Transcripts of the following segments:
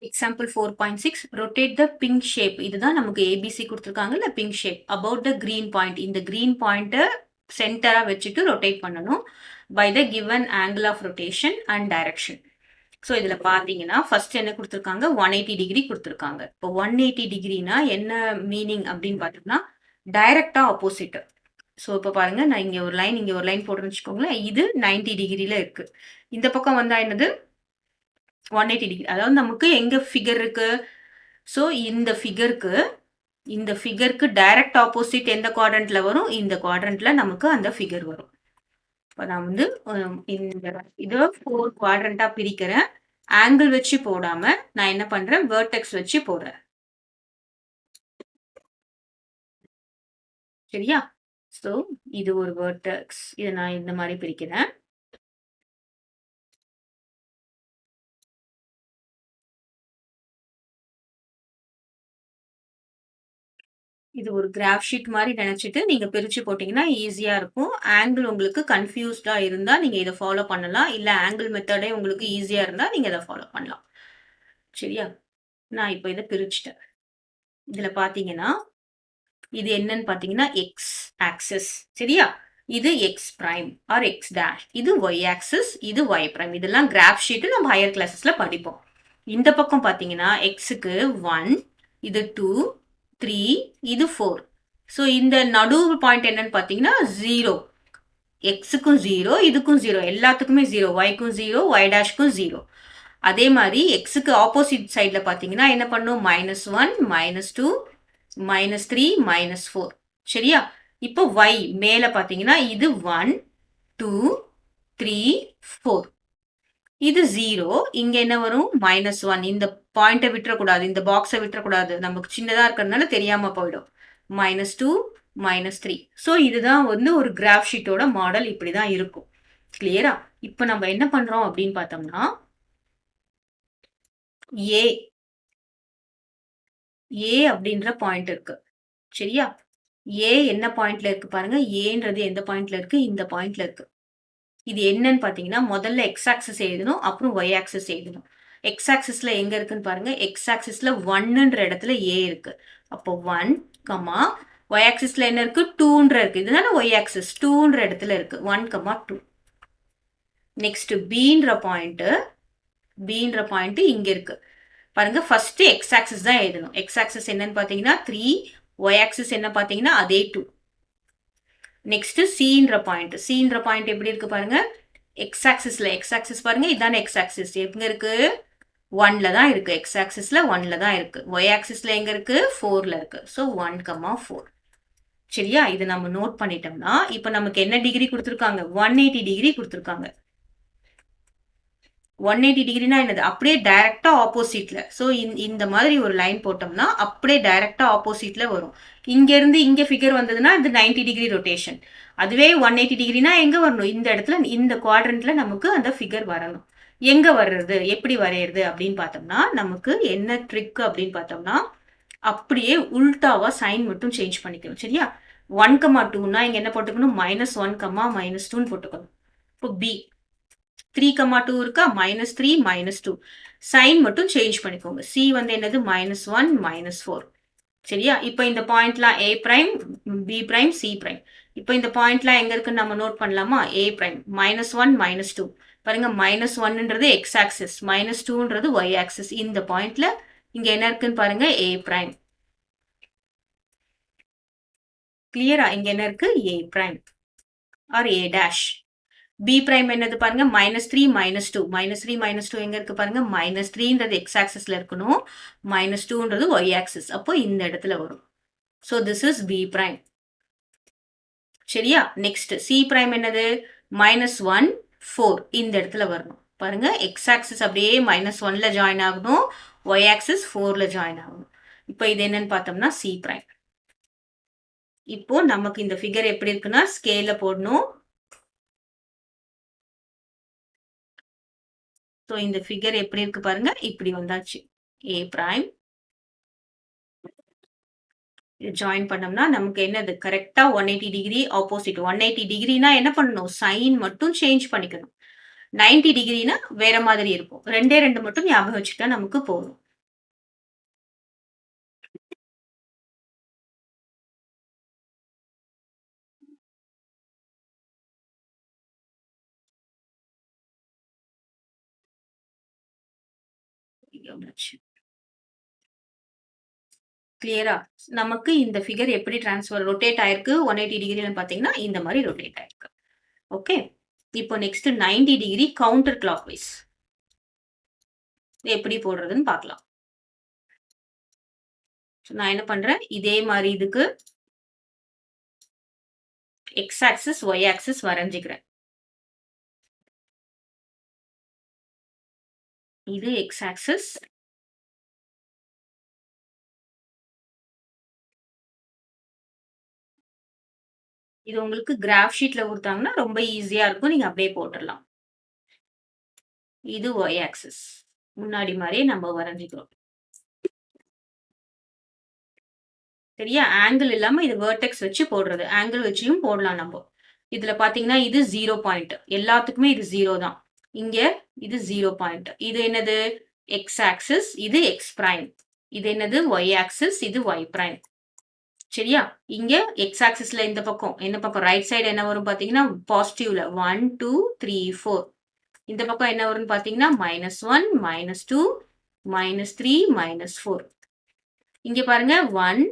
Example 4.6 rotate the pink shape. இதுதான் நமக்கு ABC குடுத்துருக்காங்கல்ல pink shape. About the green point. இந்த கிரீன் பாயிண்ட்ட சென்டரா வச்சுட்டு ரொட்டேட் பண்ணணும். By the given angle of rotation and direction. So இதுல பார்த்தீங்கன்னா, ஃபர்ஸ்ட் என்ன குடுத்துருக்காங்க? 180 டிகிரி குடுத்துருக்காங்க. இப்போ 180 டிகிரினா என்ன மீனிங் அப்படின்னு பார்த்தோம்னா, டைரக்ட்டா ஆப்போசிட். ஸோ இப்போ பாருங்க, நான் இங்க ஒரு லைன், இங்க ஒரு லைன் போடுறேன்னு வச்சுக்கோங்களேன். இது 90 டிகிரில இருக்கு. இந்த பக்கம் வந்தா என்னது? 180 டிகிரி. அதாவது நமக்கு எங்க ஃபிகர் இருக்கு? ஸோ இந்த ஃபிகருக்கு டைரக்ட் ஆப்போசிட் எந்த குவாட்ரண்ட்ல வரும்? இந்த குவாட்ரண்ட்ல நமக்கு அந்த ஃபிகர் வரும். இப்போ நான் வந்து இந்த இதை 4 குவாட்ரண்டா பிரிக்கிறேன். ஆங்கிள் வச்சு போடாம நான் என்ன பண்றேன்? வெர்டெக்ஸ் வச்சு போடுறேன். சரியா? ஸோ இது ஒரு வெர்டெக்ஸ். இதை நான் இந்த மாதிரி பிரிக்கிறேன். இது ஒரு கிராஃப் ஷீட் மாதிரி நினைச்சிட்டு நீங்க பிரிச்சு போட்டீங்கன்னா ஈஸியா இருக்கும். ஆங்கிள் உங்களுக்கு கன்ஃபியூஸ்டா இருந்தா நீங்க இதை ஃபாலோ பண்ணலாம். இல்ல ஆங்கிள் மெத்தடே உங்களுக்கு ஈஸியா இருந்தா நீங்க இதை ஃபாலோ பண்ணலாம். சரியா? நான் இப்போ இதை பிரிச்சுட்டேன். இதுல பாத்தீங்கன்னா இது என்னன்னு பாத்தீங்கன்னா எக்ஸ் ஆக்சிஸ். சரியா? இது X prime or X dash. இது ஒய் ஆக்சிஸ், இது ஒய் பிரைம். இதெல்லாம் கிராஃப் ஷீட் நம்ம ஹையர் கிளாஸஸ்ல படிப்போம். இந்த பக்கம் பாத்தீங்கன்னா எக்ஸுக்கு 1, இது 2, 3, இது 4. ஸோ இந்த நடுவு பாயிண்ட் என்னன்னு பாத்தீங்கன்னா 0. எக்ஸுக்கும் 0, இதுக்கும் 0, எல்லாத்துக்குமே 0, ஒய்க்கும் 0, ஒய் டேஷ்க்கும் 0. அதே மாதிரி எக்ஸுக்கு ஆப்போசிட் சைட்ல பாத்தீங்கன்னா என்ன பண்ணும்? -1, -2, -3, -4. சரியா? இப்போ y மேல பாத்தீங்கன்னா இது 1, 2, 3, 4. இது 0. இங்க என்ன வரும்? -1. இந்த பாயிண்ட விட்டுறக்கூடாது. இந்த பாக்ஸை விட்டுறக்கூடாது. நமக்கு சின்னதா இருக்கிறதுனால தெரியாம போயிடும். -2, -3. ஸோ இதுதான் வந்து ஒரு கிராஃப் ஷீட்டோட மாடல். இப்படிதான் இருக்கும். கிளியரா? இப்போ நம்ம என்ன பண்றோம் அப்படின்னு பார்த்தோம்னா ஏ அப்படின்ற பாயிண்ட் இருக்கு. சரியா? ஏ என்ன பாயிண்ட்ல இருக்கு பாருங்க. ஏன்றது எந்த பாயிண்ட்ல இருக்கு? இந்த பாயிண்ட்ல இருக்கு. இது என்னன்னு பாத்தீங்கன்னா, முதல்ல எக்ஸ் ஆக்சிஸ் எழுதணும். அப்புறம் ஒய் ஆக்சிஸ் எழுதணும். எக்ஸ் ஆக்சிஸ்ல எங்க இருக்குன்னு பாருங்க. எக்ஸ் ஆக்சிஸ்ல 1ன்ற இடத்துல ஏ இருக்கு. அப்போ 1, ஒய் ஆக்சிஸ்ல என்ன இருக்கு? 2ன்ற இருக்கு. இதுதானே ஒய் ஆக்சிஸ். 2ன்ற இடத்துல இருக்கு. 1, 2. நெக்ஸ்ட் பீன்ற பாயிண்ட் இங்க இருக்கு. பாருங்க, ஃபர்ஸ்ட் எக்ஸ் ஆக்சிஸ் தான் எழுதணும். எக்ஸ் ஆக்சிஸ் என்னன்னு பாத்தீங்கன்னா 3, ஒய் ஆக்சிஸ் என்ன பாத்தீங்கன்னா அதே 2. நெக்ஸ்ட் சீன்ற பாயிண்ட் எப்படி இருக்கு பாருங்க. எக்ஸ் ஆக்சிஸ் பாருங்க, இதான எக்ஸ் ஆக்சிஸ். எங்க இருக்கு? 1ல தான் இருக்கு. எக்ஸ் ஆக்சிஸ்ல 1ல தான் இருக்கு. ஒய் ஆக்சிஸ்ல எங்க இருக்கு? 4ல இருக்கு. ஸோ 1, 4. சரியா? இது நம்ம நோட் பண்ணிட்டோம்னா இப்போ நமக்கு என்ன டிகிரி கொடுத்துருக்காங்க? 180 டிகிரி கொடுத்துருக்காங்க. 180 டிகிரினா என்னது? அப்படியே டைரக்டா ஆப்போசிட்ல. ஸோ இந்த மாதிரி ஒரு லைன் போட்டோம்னா அப்படியே டைரக்டா ஆப்போசிட்ல வரும். இங்க இருந்து இங்க ஃபிகர் வந்ததுன்னா இது 90 டிகிரி ரொட்டேஷன். அதுவே 180 டிகிரினா எங்க வரணும்? இந்த இடத்துல, இந்த குவாட்ரண்ட்ல நமக்கு அந்த ஃபிகர் வரணும். எங்க வர்றது? எப்படி வரையறது அப்படின்னு பார்த்தோம்னா நமக்கு என்ன ட்ரிக் அப்படின்னு பார்த்தோம்னா அப்படியே உல்டாவா சைன் மட்டும் சேஞ்ச் பண்ணிக்கணும். சரியா? 1, 2னா இங்க என்ன போட்டுக்கணும்? -1, -2ன்னு போட்டுக்கணும். இப்போ பி 3, 2 இருக்கா? -3, -2. சைன் மட்டும் சேஞ்ச் பண்ணிக்கோங்க. சி வந்து என்னது? -1, -4. சரியா? இப்போ இந்த பாயிண்ட்லாம் A prime, B prime, C prime. இப்போ இந்த பாயிண்ட்லாம் எங்க இருக்குன்னு நம்ம நோட் பண்ணலாமா? A prime. -1, -2. பாருங்க, -1ன்றது எக்ஸ் ஆக்சிஸ், -2ன்றது ஒய் ஆக்சிஸ். இந்த பாயிண்ட்ல இங்க என்ன இருக்குன்னு பாருங்க, ஏ பிரைம். கிளியரா? இங்க என்ன இருக்கு? A prime or A dash. B prime என்னது பாருங்க? -3, -2. -3, -2 எங்க இருக்கு பாருங்க? -3ன்றது எக்ஸ் ஆக்சிஸ்ல இருக்கணும். -2ன்றது ஒய் ஆக்சிஸ். அப்போ இந்த இடத்துல வரும். So this is B prime. சரியா? நெக்ஸ்ட் சி பிரைம் என்னது? -1, 4. இந்த இடத்துல வரணும். பாருங்க, எக்ஸ் ஆக்சிஸ் அப்படியே -1ல ஜாயின் ஆகணும். ஒய் ஆக்சிஸ் 4ல ஜாயின் ஆகணும். இப்போ இது என்னன்னு பார்த்தோம்னா சி பிரைம். இப்போ நமக்கு இந்த ஃபிகர் எப்படி இருக்குன்னா ஸ்கேல்ல போடணும். ஸோ இந்த ஃபிகர் எப்படி இருக்கு பாருங்க. இப்படி வந்தாச்சு. ஏ பிரைம் ஜாயின் பண்ணோம்னா நமக்கு என்னது? கரெக்டா 180 டிகிரி ஆப்போசிட். 180 டிகிரினா என்ன பண்ணணும்? சைன் மட்டும் சேஞ்ச் பண்ணிக்கணும். 90 டிகிரினா வேற மாதிரி இருக்கும். 2 மட்டும் ஞாபகம் வச்சுக்கிட்டா நமக்கு போதும். கிளியரா? நமக்கு இந்த ஃபிகர் எப்படி ரொட்டேட் ஆயிருக்கு 180 டிகிரின்னு பார்த்தீங்கன்னா, இந்த மாரி ரொட்டேட் ஆயிருக்கு. ஓகே. இப்போ next 90 degree counter clock wise. எப்படி போடுறதுன்னு பார்க்கலாம். நான் என்ன பண்றேன், இதே மாரி இதுக்கு எக்ஸ் ஆக்சிஸ், ஒய் ஆக்சிஸ் வரைஞ்சுக்கிறேன். இது எக்ஸ் ஆக்சிஸ். இது உங்களுக்கு கிராஃப் ஷீட்ல குடுத்தாங்கன்னா ரொம்ப ஈஸியா இருக்கும். நீங்க அப்படியே போட்டுறலாம். இது ஒய் ஆக்சிஸ். முன்னாடி மாரியே நம்ம வரைஞ்சுக்கிறோம். சரியா? ஆங்கிள் இல்லாம இது வெர்டெக்ஸ் வச்சு போடுறது. ஆங்கிள் வச்சியும் போடலாம் நம்ப. இதுல பார்த்தீங்கன்னா, இது 0 பாயிண்ட். எல்லாத்துக்குமே இது 0 தான். இங்க இது 0 பாயிண்ட். இது என்னது? X axis. இது எக்ஸ் பிரைம். இது என்னது? Y axis. இது ஒய் பிரைம். சரியா? இங்க எக்ஸ் ஆக்சிஸ்ல இந்த பக்கம் என்ன பக்கம்? ரைட் சைடு என்ன வரும் பார்த்தீங்கன்னா, பாசிட்டிவ்ல 1, 2, 3, 4. இந்த பக்கம் என்ன வரும்னு பார்த்தீங்கன்னா, -1, -2, -3, -4. இங்க பாருங்க 1,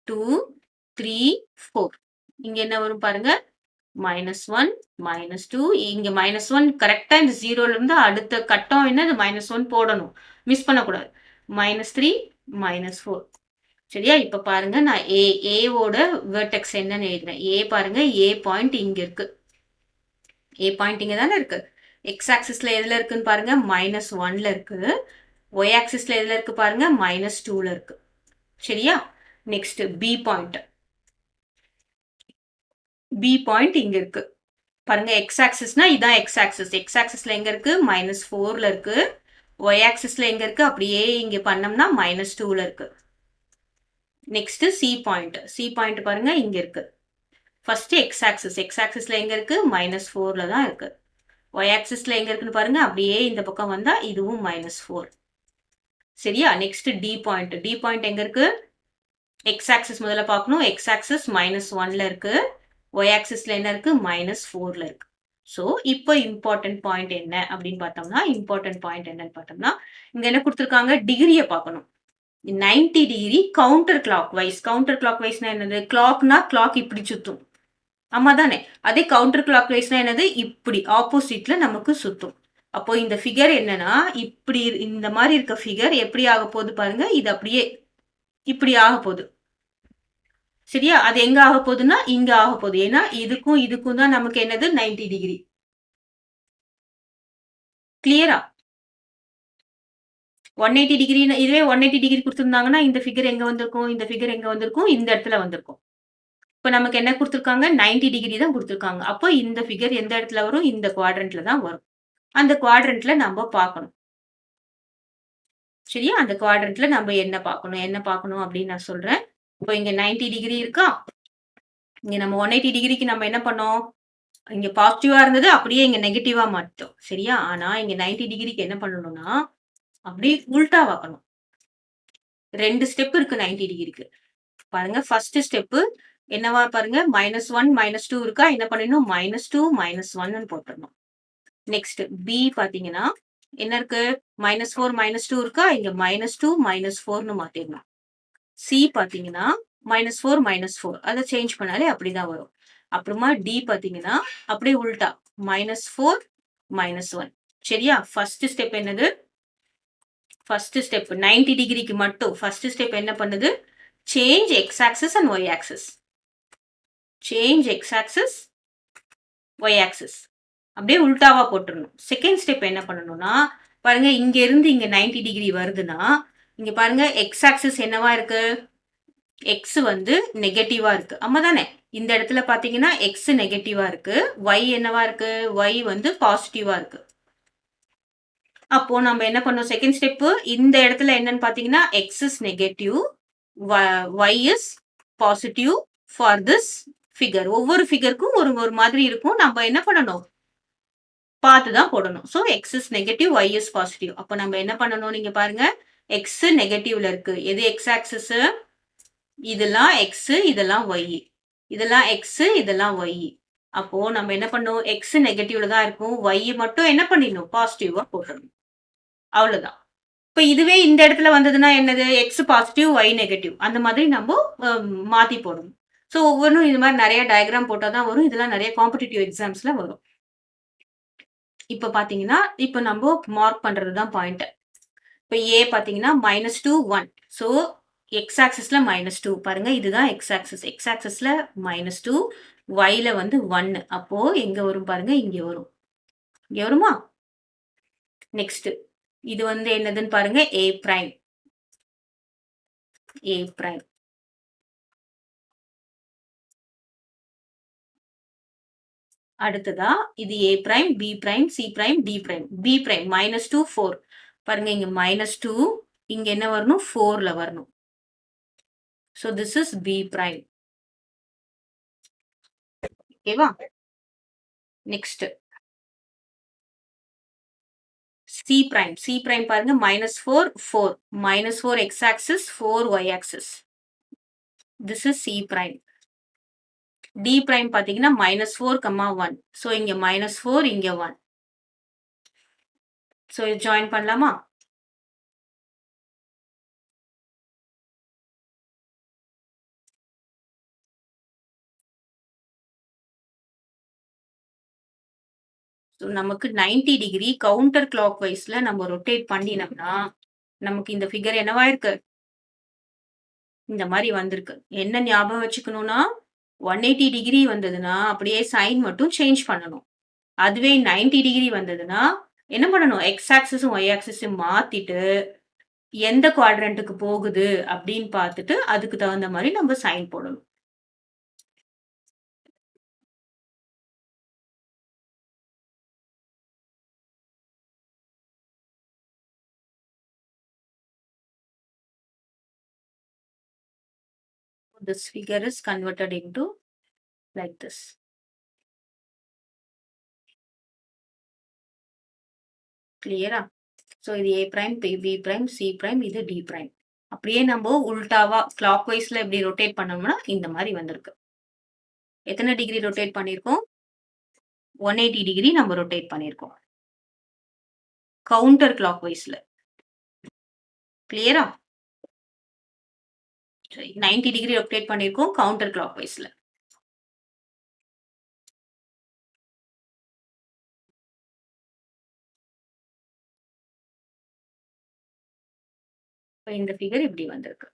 2, 3, 4. இங்க என்ன வரும் பாருங்க? -1, -2. இங்க -1 கரெக்ட்டா இந்த 0ல இருந்து அடுத்த கட்டம் என்னது? -1 போடணும். மிஸ் பண்ணக்கூடாது. -3, -4. சரியா? இப்ப பாருங்க நான் ஏவோட வெர்டெக்ஸ் என்னன்னு எழுதுறேன். பாருங்க பாயிண்ட் இங்க இருக்கு. பாயிண்ட் இங்க தானே இருக்கு. எக்ஸ் ஆக்சிஸ்ல எதுல இருக்குன்னு பாருங்க -1ல இருக்கு. ஒய் ஆக்சிஸ்ல எதுல இருக்கு பாருங்க -2ல இருக்கு. சரியா? Next B point. B point இங்க இருக்கு. பாருங்க எக்ஸ் ஆக்சிஸ்னா இதான் எக்ஸ் ஆக்சிஸ். எக்ஸ் ஆக்சிஸ்ல எங்க இருக்கு? -4ல இருக்கு. ஒய் ஆக்சிஸ்ல எங்க இருக்கு? அப்படியே இங்க பண்ணோம்னா -2ல இருக்கு. Next C point. C point பாருங்க இங்க இருக்கு. First X axis. எக்ஸ் ஆக்சிஸ்ல எங்க இருக்கு? -4ல தான் இருக்கு. ஒய் ஆக்சிஸ்ல எங்க இருக்குன்னு பாருங்க அப்படியே இந்த பக்கம் வந்தா இதுவும் -4. சரியா? Next D point. D point எங்க இருக்கு? எக்ஸ் ஆக்சிஸ் முதல்ல பார்க்கணும். எக்ஸ் ஆக்சிஸ் -1ல இருக்கு. ஒய் ஆக்சிஸ்ல என்ன இருக்கு? -4ல இருக்கு. ஸோ இப்போ இம்பார்ட்டன்ட் பாயிண்ட் என்ன அப்படின்னு பார்த்தோம்னா, இம்பார்ட்டன்ட் பாயிண்ட் என்னன்னு பார்த்தோம்னா, இங்க என்ன கொடுத்துருக்காங்க? டிகிரியை பார்க்கணும். 90 degree counter clock wise. Counter clock வைஸ்னா என்னது? கிளாக்னா கிளாக் இப்படி சுத்தும். ஆமா தானே? அதே கவுண்டர் கிளாக் வைஸ்னா என்னது? இப்படி ஆப்போசிட்ல நமக்கு சுத்தும். அப்போ இந்த ஃபிகர் என்னன்னா, இப்படி இந்த மாதிரி இருக்க ஃபிகர் எப்படி ஆக போகுது பாருங்க. இது அப்படியே இப்படி ஆக போகுது. சரியா? அது எங்க ஆக போகுதுன்னா, இங்க ஆக போகுது. ஏன்னா இதுக்கும் இதுக்கும் தான் நமக்கு என்னது? 90 டிகிரி. கிளியரா? 180 டிகிரி இதுவே 180 டிகிரி குடுத்திருந்தாங்கன்னா, இந்த ஃபிகர் எங்க வந்திருக்கும்? இந்த ஃபிகர் எங்க வந்திருக்கும்? இந்த இடத்துல வந்திருக்கும். இப்ப நமக்கு என்ன குடுத்திருக்காங்க? 90 டிகிரி தான் குடுத்திருக்காங்க. அப்போ இந்த ஃபிகர் எந்த இடத்துல வரும்? இந்த குவாட்ரண்ட்ல தான் வரும். அந்த குவாட்ரண்ட்ல நம்ம பார்க்கணும். சரியா? அந்த குவாட்ரண்ட்ல நம்ம என்ன பார்க்கணும்? என்ன பார்க்கணும் அப்படின்னு நான் சொல்றேன். இப்போ இங்க 90 டிகிரி இருக்கா? இங்க நம்ம 180 டிகிரிக்கு நம்ம என்ன பண்ணோம்? இங்க பாசிட்டிவா இருந்தது அப்படியே இங்க நெகட்டிவா மாத்திட்டோம். சரியா? ஆனா இங்க 90 டிகிரிக்கு என்ன பண்ணணும்னா, அப்படியே உல்டா பார்க்கணும். 2 ஸ்டெப் இருக்கு 90 டிகிரிக்கு. பாருங்க ஃபர்ஸ்ட் ஸ்டெப் என்னவா பாருங்க -1, -2 இருக்கா? என்ன பண்ணிடணும்? -2, -1ன்னு போட்டுறணும். நெக்ஸ்ட் பி பாத்தீங்கன்னா என்ன இருக்கு? -4, -2 இருக்கா? இங்க -2, -4ன்னு மாத்திடணும். சி பாத்தீங்கன்னா -4, -4 அதை சேஞ்ச் பண்ணாலே அப்படிதான் வரும். அப்புறமா டி பாத்தீங்கன்னா அப்படியே உல்டா -4, -1. சரியா? ஃபர்ஸ்ட் ஸ்டெப் என்னது? ஃபர்ஸ்ட் ஸ்டெப் 90 டிகிரிக்கு மட்டும் ஃபர்ஸ்ட் ஸ்டெப் என்ன பண்ணுது? Change x axis and y axis. Change x axis, Y axis. அப்படியே உல்டாவா போட்டுறணும். செகண்ட் ஸ்டெப் என்ன பண்ணணும்னா, பாருங்க இங்க இருந்து இங்க 90 டிகிரி வருதுன்னா, இங்க பாருங்க எக்ஸ் ஆக்சிஸ் என்னவா இருக்கு? எக்ஸ் வந்து நெகட்டிவா இருக்கு. ஆமா தானே? இந்த இடத்துல பாத்தீங்கன்னா எக்ஸ் நெகட்டிவா இருக்கு. ஒய் என்னவா இருக்கு? ஒய் வந்து பாசிட்டிவா இருக்கு. அப்போ நம்ம என்ன பண்ணோம்? செகண்ட் ஸ்டெப் இந்த இடத்துல என்னன்னு பாத்தீங்கன்னா x is negative, y is positive for this figure. ஒவ்வொரு ஃபிகருக்கும் ஒரு ஒரு மாதிரி இருக்கும். நம்ம என்ன பண்ணணும்? பார்த்து தான் போடணும். So x is negative, y is positive. அப்போ நம்ம என்ன பண்ணணும்? நீங்க பாருங்க எக்ஸ் நெகட்டிவ்ல இருக்கு. எது எக்ஸ் ஆக்சிஸ்? இதெல்லாம் எக்ஸ், இதெல்லாம் ஒய். இதெல்லாம் எக்ஸ், இதெல்லாம் ஒய். அப்போ நம்ம என்ன பண்ணணும்? எக்ஸ் நெகட்டிவ்ல தான் இருக்கும். ஒய் மட்டும் என்ன பண்ணிடணும்? பாசிட்டிவா போடணும். அவ்வளவுதான். இப்ப இதுவே இந்த இடத்துல வந்ததுன்னா என்னது? X positive, y negative. அந்த மாதிரி நம்ப அ மாத்தி போடணும். ஸோ ஒவ்வொன்னும் இது மாரி நெறைய டயகிராம் போட்டா தான் வரும். இதெல்லாம் நெறைய காம்படிட்டிவ் எக்ஸாம்ஸ்ல வரும். இப்ப பார்த்தீங்கன்னா, இப்ப நம்ப மார்க் பண்றது தான் பாயிண்ட். இப்ப ஏ பார்த்தீங்கன்னா -2, 1. ஸோ எக்ஸ் ஆக்சிஸ்ல -2 பாருங்க. இதுதான் எக்ஸ் ஆக்சிஸ். எக்ஸ் ஆக்சிஸ்ல -2, ஒய்ல வந்து 1. அப்போ எங்க வரும் பாருங்க, இங்க வரும். இங்க வருமா? நெக்ஸ்ட். இது வந்து என்னதுன்னு பாருங்க, ஏ பிரைம். ஏ பிரைம். அடுத்ததா இது A prime, B prime, C prime, D prime. B prime -2, 4. பாருங்க இங்க -2, இங்க என்ன வரணும்? 4ல வரணும். So this is B prime. ஓகேவா? Next C prime. C prime பாருங்க -4, 4. -4 X axis, 4 Y axis. This is C prime. D prime பார்த்தீங்கன்னா -4, 1. ஸோ இங்க -4, இங்க 1. ஸோ இது ஜாயின் பண்ணலாமா? ஸோ நமக்கு 90 டிகிரி கவுண்டர் கிளாக் வைஸ்ல நம்ம ரொட்டேட் பண்ணினோம்னா, நமக்கு இந்த ஃபிகர் என்னவா இருக்கு? இந்த மாரி வந்திருக்கு. என்ன ஞாபகம் வச்சுக்கணும்னா, 180 டிகிரி வந்ததுன்னா, அப்படியே சைன் மட்டும் சேஞ்ச் பண்ணணும். அதுவே 90 டிகிரி வந்ததுன்னா, என்ன பண்ணணும்? எக்ஸ் ஆக்சிஸும், ஒய் ஆக்சிஸும் மாத்திட்டு, எந்த குவாட்ரண்ட்க்கு போகுது அப்படின்னு பார்த்துட்டு, அதுக்கு தகுந்த மாரி நம்ம சைன் போடணும். This figure is converted into like this. கிளியரா? ஸோ இது A prime, B prime, C prime, இது டி பிரைம். அப்படியே நம்ம உல்டாவா கிளாக் வைஸ்ல இப்படி ரொட்டேட் பண்ணோம்னா, இந்த மாரி வந்திருக்கு. எத்தன டிகிரி ரொட்டேட் பண்ணியிருக்கோம்? 180 டிகிரி நம்ம ரொட்டேட் பண்ணியிருக்கோம். கவுண்டர் கிளாக் வைஸ்ல. கிளியரா? சரி 90 டிகிரி ரொட்டேட் பண்ணியிருக்கோம் கவுண்டர் கிளாக் வைஸ்ல. இப்ப இந்த ஃபிகர் இப்படி வந்திருக்கு.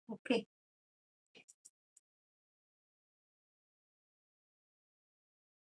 ஓகே.